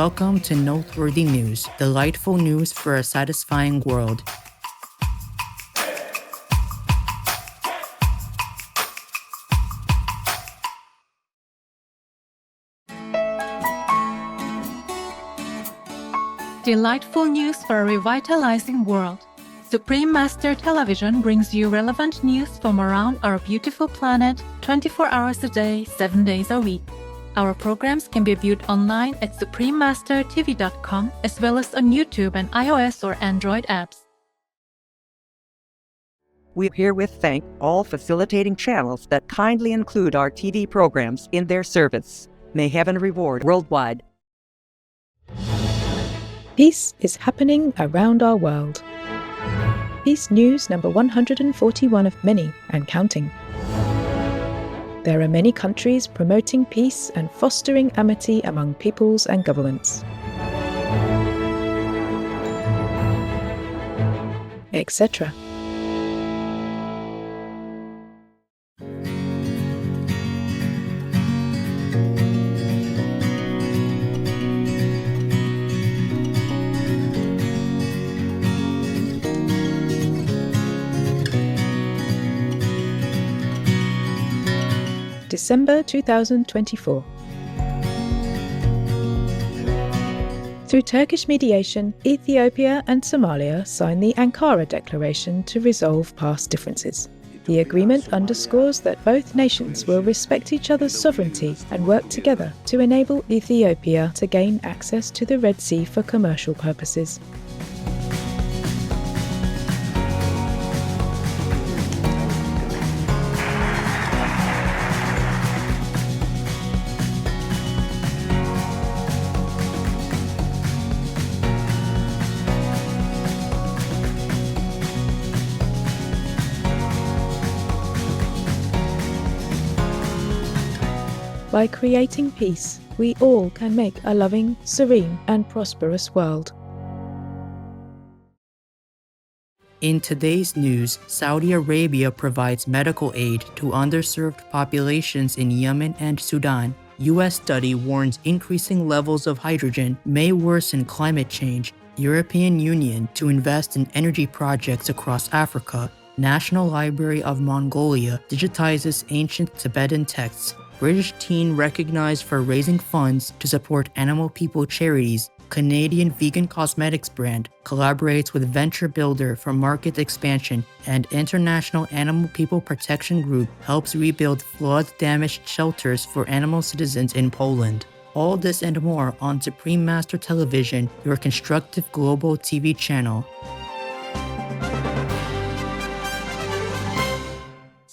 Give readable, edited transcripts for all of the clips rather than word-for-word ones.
Welcome to Noteworthy News, delightful news for a satisfying world. Delightful news for a revitalizing world. Supreme Master Television brings you relevant news from around our beautiful planet 24 hours a day, 7 days a week. Our programs can be viewed online at suprememastertv.com as well as on YouTube and iOS or Android apps. We herewith thank all facilitating channels that kindly include our TV programs in their service. May heaven reward worldwide. Peace is happening around our world. Peace News number 141 of many and counting. There are many countries promoting peace and fostering amity among peoples and governments, etc. December 2024. Through Turkish mediation, Ethiopia and Somalia signed the Ankara Declaration to resolve past differences. The agreement underscores that both nations will respect each other's sovereignty and work together to enable Ethiopia to gain access to the Red Sea for commercial purposes. By creating peace, we all can make a loving, serene, and prosperous world. In today's news, Saudi Arabia provides medical aid to underserved populations in Yemen and Sudan. U.S. study warns increasing levels of hydrogen may worsen climate change. European Union to invest in energy projects across Africa. National Library of Mongolia digitizes ancient Tibetan texts. British teen recognized for raising funds to support animal people charities. Canadian vegan cosmetics brand collaborates with venture builder for market expansion, and International Animal People Protection Group helps rebuild flood-damaged shelters for animal citizens in Poland. All this and more on Supreme Master Television, your constructive global TV channel.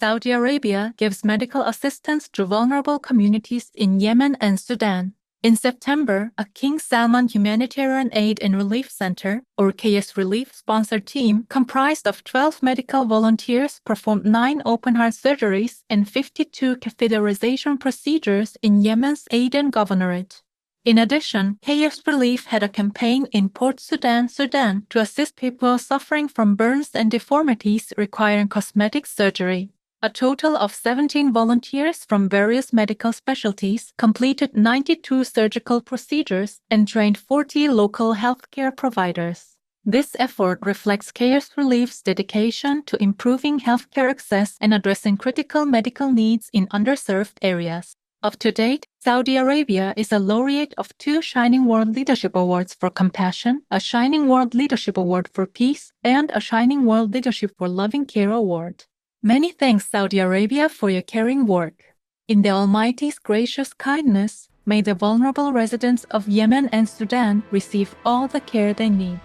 Saudi Arabia gives medical assistance to vulnerable communities in Yemen and Sudan. In September, a King Salman Humanitarian Aid and Relief Center, or KS Relief, sponsored team comprised of 12 medical volunteers performed 9 open-heart surgeries and 52 catheterization procedures in Yemen's Aden Governorate. In addition, KS Relief had a campaign in Port Sudan, Sudan, to assist people suffering from burns and deformities requiring cosmetic surgery. A total of 17 volunteers from various medical specialties completed 92 surgical procedures and trained 40 local healthcare providers. This effort reflects KS Relief's dedication to improving healthcare access and addressing critical medical needs in underserved areas. Up to date, Saudi Arabia is a laureate of 2 Shining World Leadership Awards for Compassion, a Shining World Leadership Award for Peace, and a Shining World Leadership for Loving Care Award. Many thanks, Saudi Arabia, for your caring work. In the Almighty's gracious kindness, may the vulnerable residents of Yemen and Sudan receive all the care they need.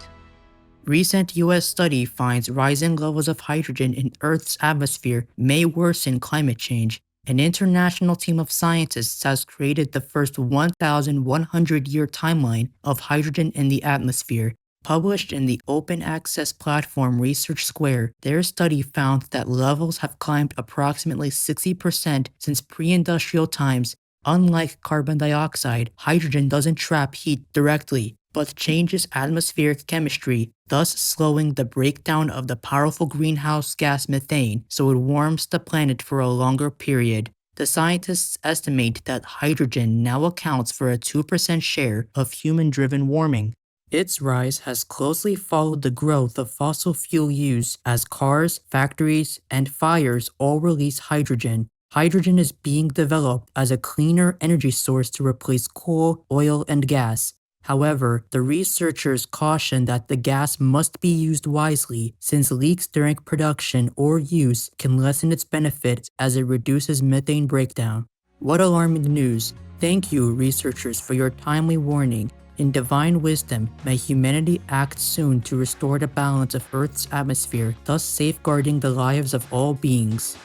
Recent U.S. study finds rising levels of hydrogen in Earth's atmosphere may worsen climate change. An international team of scientists has created the first 1,100-year timeline of hydrogen in the atmosphere. Published in the open access platform Research Square, their study found that levels have climbed approximately 60% since pre-industrial times. Unlike carbon dioxide, hydrogen doesn't trap heat directly, but changes atmospheric chemistry, thus slowing the breakdown of the powerful greenhouse gas methane so it warms the planet for a longer period. The scientists estimate that hydrogen now accounts for a 2% share of human-driven warming. Its rise has closely followed the growth of fossil fuel use as cars, factories, and fires all release hydrogen. Hydrogen is being developed as a cleaner energy source to replace coal, oil, and gas. However, the researchers caution that the gas must be used wisely since leaks during production or use can lessen its benefits as it reduces methane breakdown. What alarming news! Thank you, researchers, for your timely warning. In divine wisdom, may humanity act soon to restore the balance of Earth's atmosphere, thus safeguarding the lives of all beings.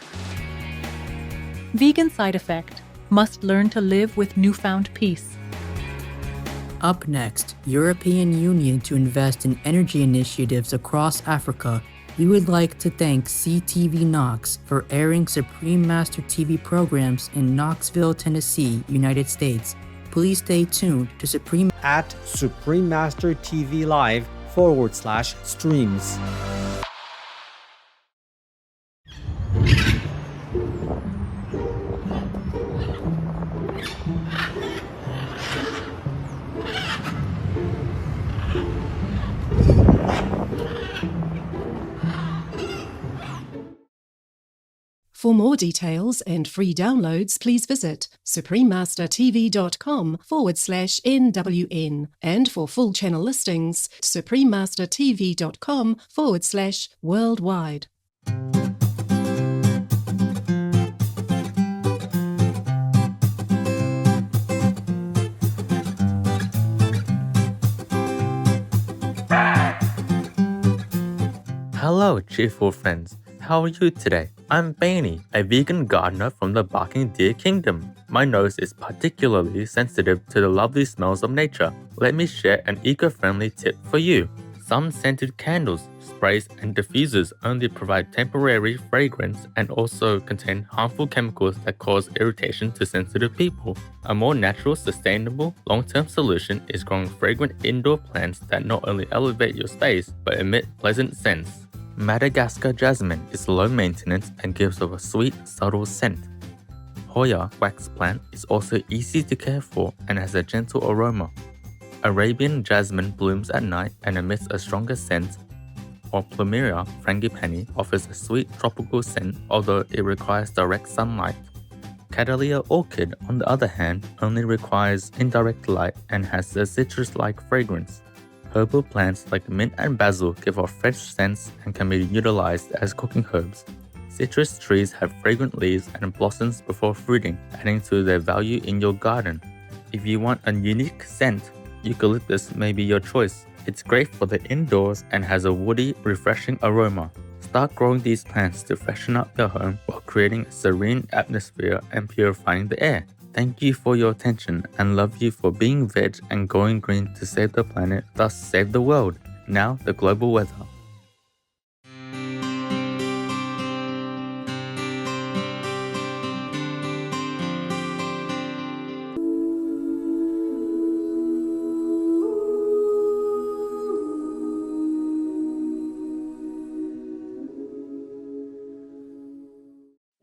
Vegan side effect: must learn to live with newfound peace. Up next, European Union to invest in energy initiatives across Africa. We would like to thank CTV Knox for airing Supreme Master TV programs in Knoxville, Tennessee, United States. Please stay tuned to Supreme at Supreme Master TV Live/streams. For more details and free downloads, please visit suprememastertv.com/NWN. And for full channel listings, suprememastertv.com/worldwide. Hello, cheerful friends. How are you today? I'm Bainey, a vegan gardener from the Barking Deer Kingdom. My nose is particularly sensitive to the lovely smells of nature. Let me share an eco-friendly tip for you. Some scented candles, sprays, and diffusers only provide temporary fragrance and also contain harmful chemicals that cause irritation to sensitive people. A more natural, sustainable, long-term solution is growing fragrant indoor plants that not only elevate your space, but emit pleasant scents. Madagascar jasmine is low maintenance and gives off a sweet, subtle scent. Hoya wax plant is also easy to care for and has a gentle aroma. Arabian jasmine blooms at night and emits a stronger scent, while Plumeria frangipani offers a sweet tropical scent although it requires direct sunlight. Cattleya orchid, on the other hand, only requires indirect light and has a citrus-like fragrance. Herbal plants like mint and basil give off fresh scents and can be utilized as cooking herbs. Citrus trees have fragrant leaves and blossoms before fruiting, adding to their value in your garden. If you want a unique scent, eucalyptus may be your choice. It's great for the indoors and has a woody, refreshing aroma. Start growing these plants to freshen up your home while creating a serene atmosphere and purifying the air. Thank you for your attention and love you for being veg and going green to save the planet, thus save the world. Now, the global weather.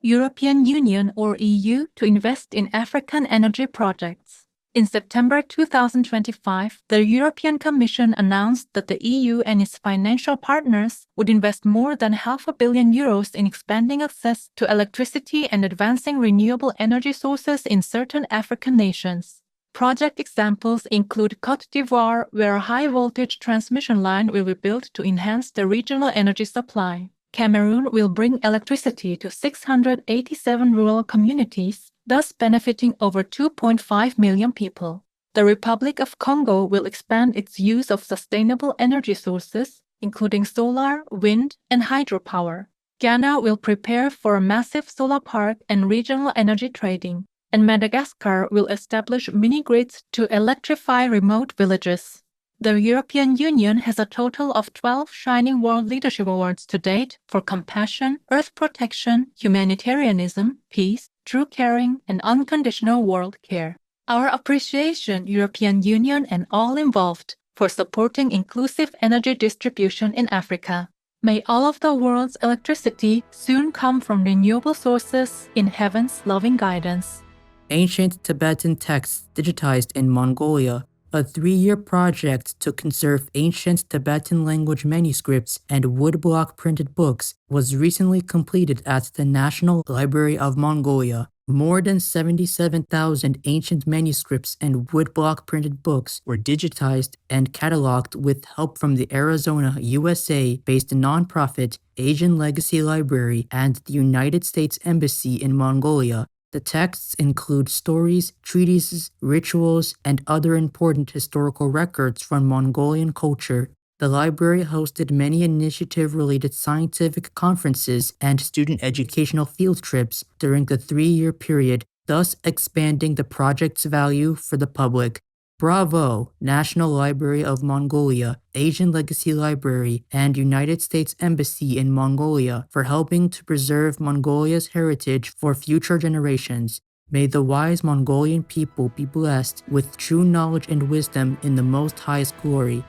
European Union or EU to invest in African energy projects. In September 2025, the European Commission announced that the EU and its financial partners would invest more than €500 million in expanding access to electricity and advancing renewable energy sources in certain African nations. Project examples include Côte d'Ivoire, where a high-voltage transmission line will be built to enhance the regional energy supply. Cameroon will bring electricity to 687 rural communities, thus benefiting over 2.5 million people. The Republic of Congo will expand its use of sustainable energy sources, including solar, wind, and hydropower. Ghana will prepare for a massive solar park and regional energy trading, and Madagascar will establish mini-grids to electrify remote villages. The European Union has a total of 12 Shining World Leadership Awards to date for compassion, earth protection, humanitarianism, peace, true caring, and unconditional world care. Our appreciation, European Union and all involved, for supporting inclusive energy distribution in Africa. May all of the world's electricity soon come from renewable sources in heaven's loving guidance. Ancient Tibetan texts digitized in Mongolia. A 3-year project to conserve ancient Tibetan language manuscripts and woodblock printed books was recently completed at the National Library of Mongolia. More than 77,000 ancient manuscripts and woodblock printed books were digitized and cataloged with help from the Arizona, USA-based nonprofit Asian Legacy Library and the United States Embassy in Mongolia. The texts include stories, treatises, rituals, and other important historical records from Mongolian culture. The library hosted many initiative-related scientific conferences and student educational field trips during the 3-year period, thus expanding the project's value for the public. Bravo, National Library of Mongolia, Asian Legacy Library, and United States Embassy in Mongolia for helping to preserve Mongolia's heritage for future generations. May the wise Mongolian people be blessed with true knowledge and wisdom in the Most Highest glory.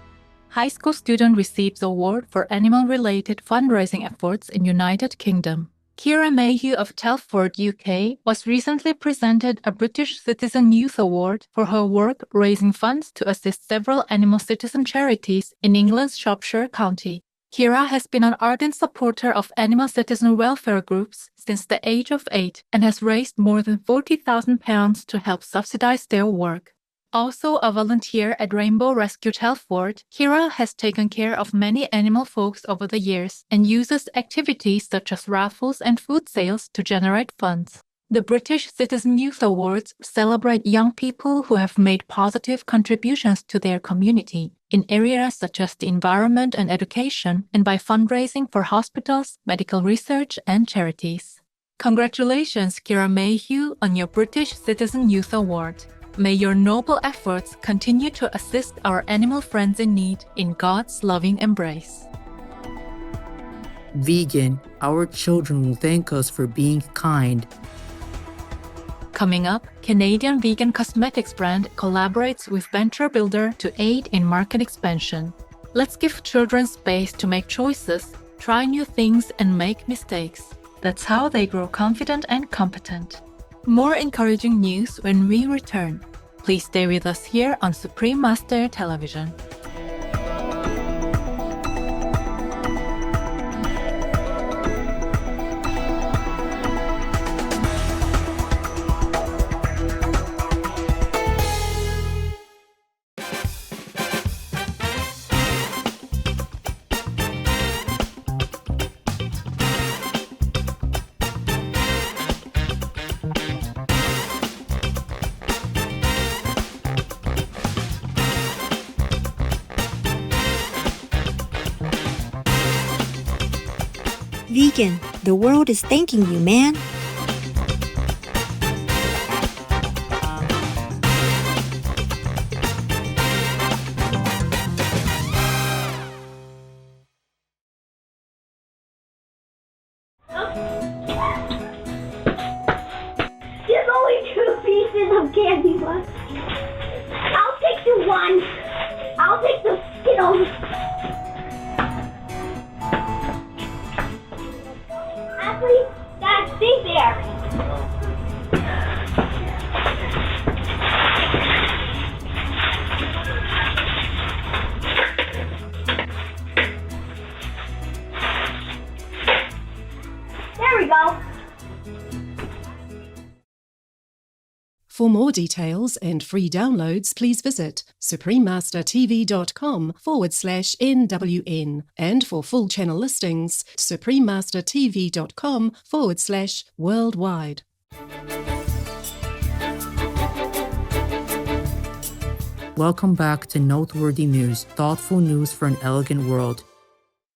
High school student receives award for animal-related fundraising efforts in United Kingdom. Kira Mayhew of Telford, UK, was recently presented a British Citizen Youth Award for her work raising funds to assist several animal citizen charities in England's Shropshire County. Kira has been an ardent supporter of animal citizen welfare groups since the age of 8 and has raised more than £40,000 to help subsidize their work. Also a volunteer at Rainbow Rescue Telford, Kira has taken care of many animal folks over the years and uses activities such as raffles and food sales to generate funds. The British Citizen Youth Awards celebrate young people who have made positive contributions to their community in areas such as the environment and education and by fundraising for hospitals, medical research, and charities. Congratulations, Kira Mayhew, on your British Citizen Youth Award. May your noble efforts continue to assist our animal friends in need in God's loving embrace. Vegan, our children will thank us for being kind. Coming up, Canadian vegan cosmetics brand collaborates with Venture Builder to aid in market expansion. Let's give children space to make choices, try new things, and make mistakes. That's how they grow confident and competent. More encouraging news when we return. Please stay with us here on Supreme Master Television. Vegan, the world is thanking you, man. There's only 2 pieces of candy left. I'll take the one. I'll take the Skittles. Ashley, Dad, stay there. There we go. For more details and free downloads, please visit suprememastertv.com/NWN. And for full channel listings, suprememastertv.com/worldwide. Welcome back to Noteworthy News, thoughtful news for an elegant world.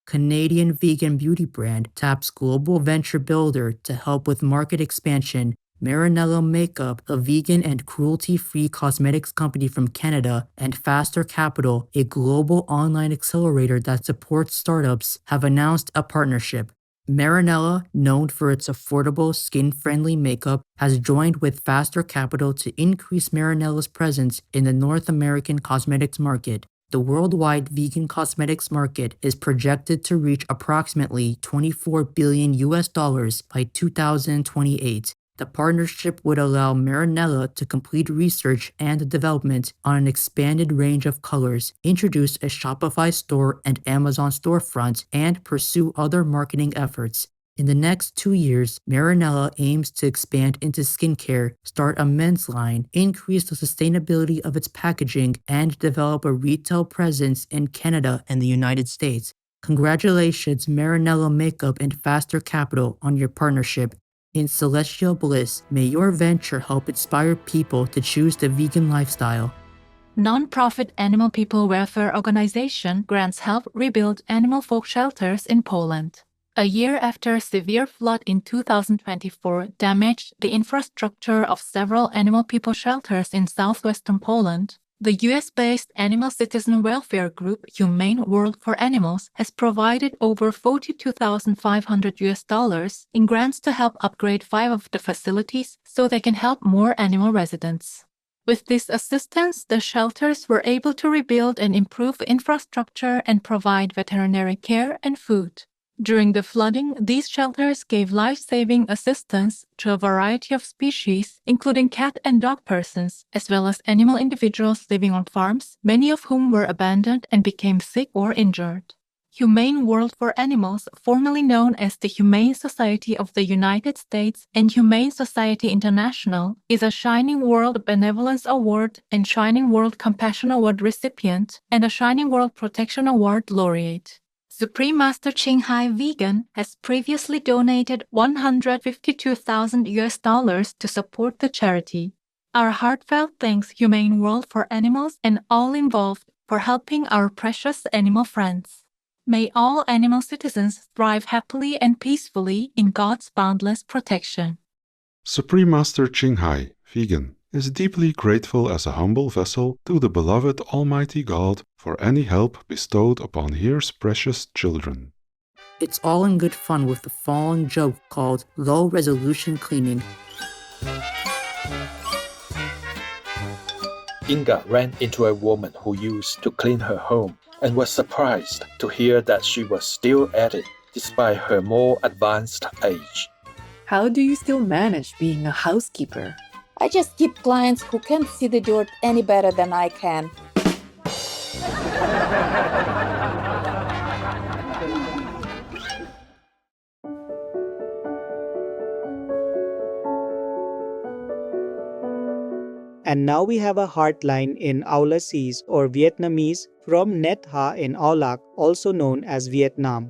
Canadian vegan beauty brand taps global venture builder to help with market expansion. Marinella Makeup, a vegan and cruelty-free cosmetics company from Canada, and Faster Capital, a global online accelerator that supports startups, have announced a partnership. Marinella, known for its affordable, skin-friendly makeup, has joined with Faster Capital to increase Marinella's presence in the North American cosmetics market. The worldwide vegan cosmetics market is projected to reach approximately $24 billion by 2028. The partnership would allow Marinella to complete research and development on an expanded range of colors, introduce a Shopify store and Amazon storefront, and pursue other marketing efforts. In the next 2 years, Marinella aims to expand into skincare, start a men's line, increase the sustainability of its packaging, and develop a retail presence in Canada and the United States. Congratulations, Marinella Makeup and Faster Capital, on your partnership. In celestial bliss, may your venture help inspire people to choose the vegan lifestyle. Non-profit Animal People Welfare Organization grants help rebuild animal folk shelters in Poland. A year after a severe flood in 2024 damaged the infrastructure of several animal people shelters in southwestern Poland, the US-based animal citizen welfare group Humane World for Animals has provided over $42,500 in grants to help upgrade 5 of the facilities so they can help more animal residents. With this assistance, the shelters were able to rebuild and improve infrastructure and provide veterinary care and food. During the flooding, these shelters gave life-saving assistance to a variety of species, including cat and dog persons, as well as animal individuals living on farms, many of whom were abandoned and became sick or injured. Humane World for Animals, formerly known as the Humane Society of the United States and Humane Society International, is a Shining World Benevolence Award and Shining World Compassion Award recipient and a Shining World Protection Award laureate. Supreme Master Qinghai Vegan has previously donated $152,000 to support the charity. Our heartfelt thanks Humane World for Animals and all involved for helping our precious animal friends. May all animal citizens thrive happily and peacefully in God's boundless protection. Supreme Master Qinghai Vegan is deeply grateful as a humble vessel to the beloved Almighty God for any help bestowed upon His precious children. It's all in good fun with the following joke called Low Resolution Cleaning. Inga ran into a woman who used to clean her home and was surprised to hear that she was still at it despite her more advanced age. How do you still manage being a housekeeper? I just keep clients who can't see the dirt any better than I can. And now we have a heartline in Aulacese or Vietnamese from Net Ha in Aulac, also known as Vietnam.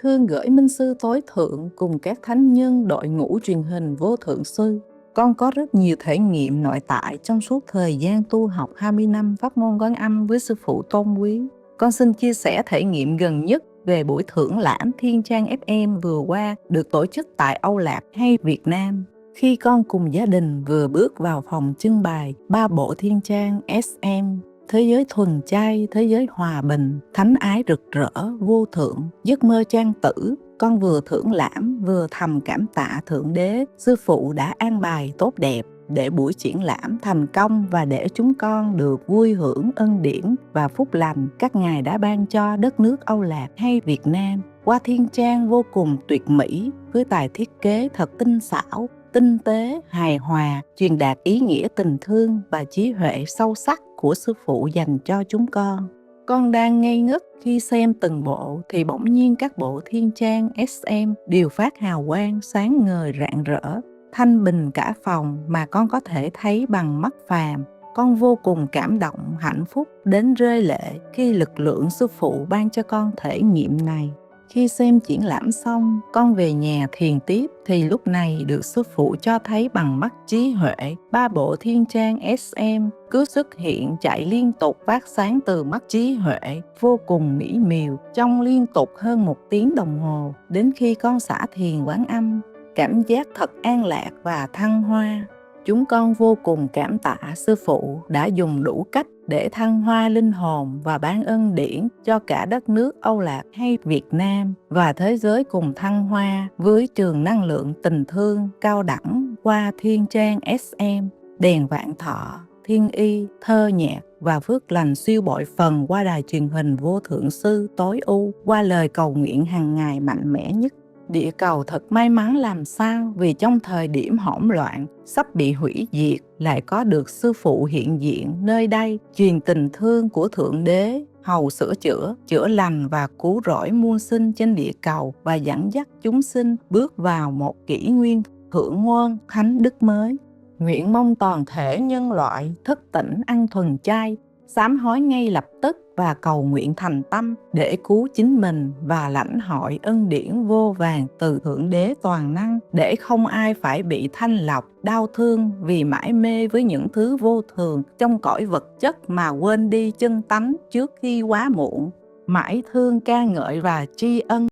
Thương gửi minh sư tối thượng cùng các thánh nhân đội ngũ truyền hình vô thượng sư. Con có rất nhiều thể nghiệm nội tại trong suốt thời gian tu học 20 năm pháp môn Quán Âm với sư phụ tôn quý. Con xin chia sẻ thể nghiệm gần nhất về buổi thưởng lãm Thiên Trang FM vừa qua được tổ chức tại Âu Lạc hay Việt Nam. Khi con cùng gia đình vừa bước vào phòng trưng bày 3 bộ Thiên Trang SM, thế giới thuần chay, thế giới hòa bình, thánh ái rực rỡ, vô thượng, giấc mơ trang tử, con vừa thưởng lãm vừa thầm cảm tạ Thượng Đế, sư phụ đã an bài tốt đẹp để buổi triển lãm thành công và để chúng con được vui hưởng ân điển và phúc lành các ngài đã ban cho đất nước Âu Lạc hay Việt Nam. Qua Thiên Trang vô cùng tuyệt mỹ với tài thiết kế thật tinh xảo, tinh tế, hài hòa, truyền đạt ý nghĩa tình thương và trí huệ sâu sắc của sư phụ dành cho chúng con. Con đang ngây ngất khi xem từng bộ thì bỗng nhiên các bộ Thiên Trang SM đều phát hào quang sáng ngời rạng rỡ, thanh bình cả phòng mà con có thể thấy bằng mắt phàm. Con vô cùng cảm động, hạnh phúc đến rơi lệ khi lực lượng sư phụ ban cho con thể nghiệm này. Khi xem triển lãm xong, con về nhà thiền tiếp thì lúc này được sư phụ cho thấy bằng mắt trí huệ 3 bộ Thiên Trang SM cứ xuất hiện chạy liên tục phát sáng từ mắt trí huệ vô cùng mỹ miều trong liên tục hơn 1 tiếng đồng hồ đến khi con xả thiền Quán Âm. Cảm giác thật an lạc và thăng hoa. Chúng con vô cùng cảm tạ sư phụ đã dùng đủ cách để thăng hoa linh hồn và ban ân điển cho cả đất nước Âu Lạc hay Việt Nam và thế giới cùng thăng hoa với trường năng lượng tình thương cao đẳng qua Thiên Trang SM, đèn vạn thọ, thiên y, thơ nhạc và phước lành siêu bội phần qua đài truyền hình vô thượng sư tối ưu qua lời cầu nguyện hàng ngày mạnh mẽ nhất. Địa cầu thật may mắn làm sao vì trong thời điểm hỗn loạn, sắp bị hủy diệt lại có được sư phụ hiện diện nơi đây truyền tình thương của Thượng Đế, hầu sửa chữa, chữa lành và cứu rỗi muôn sinh trên địa cầu và dẫn dắt chúng sinh bước vào một kỷ nguyên thượng nguồn thánh đức mới. Nguyện mong toàn thể nhân loại thức tỉnh ăn thuần chay, sám hối ngay lập tức và cầu nguyện thành tâm để cứu chính mình và lãnh hội ân điển vô vàn từ Thượng Đế toàn năng, để không ai phải bị thanh lọc, đau thương vì mãi mê với những thứ vô thường trong cõi vật chất mà quên đi chân tánh trước khi quá muộn. Mãi thương ca ngợi và tri ân